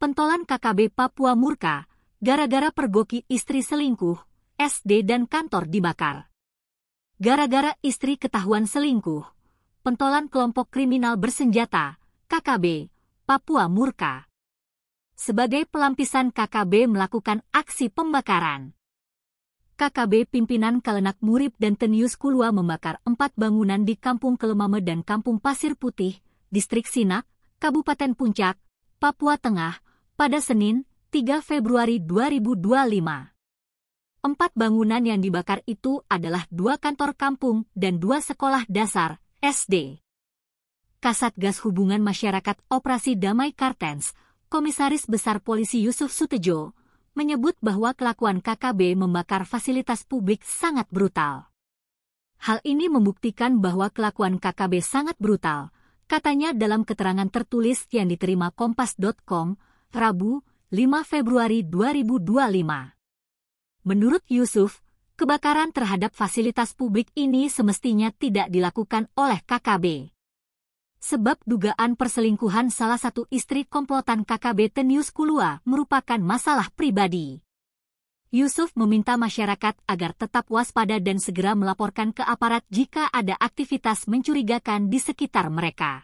Pentolan KKB Papua murka, gara-gara pergoki istri selingkuh, SD dan kantor dibakar. Gara-gara istri ketahuan selingkuh, pentolan kelompok kriminal bersenjata, KKB, Papua murka. Sebagai pelampisan KKB melakukan aksi pembakaran. KKB pimpinan Kalenak Murib dan Tenius Kulua membakar 4 bangunan di Kampung Kelemame dan Kampung Pasir Putih, Distrik Sinak, Kabupaten Puncak, Papua Tengah, pada Senin, 3 Februari 2025. 4 bangunan yang dibakar itu adalah 2 kantor kampung dan 2 sekolah dasar, SD. Kasatgas Hubungan Masyarakat Operasi Damai Kartens, Komisaris Besar Polisi Yusuf Sutejo, menyebut bahwa kelakuan KKB membakar fasilitas publik sangat brutal. Hal ini membuktikan bahwa kelakuan KKB sangat brutal, katanya dalam keterangan tertulis yang diterima Kompas.com, Rabu, 5 Februari 2025. Menurut Yusuf, kebakaran terhadap fasilitas publik ini semestinya tidak dilakukan oleh KKB. Sebab dugaan perselingkuhan salah satu istri komplotan KKB Tenius Kulua merupakan masalah pribadi. Yusuf meminta masyarakat agar tetap waspada dan segera melaporkan ke aparat jika ada aktivitas mencurigakan di sekitar mereka.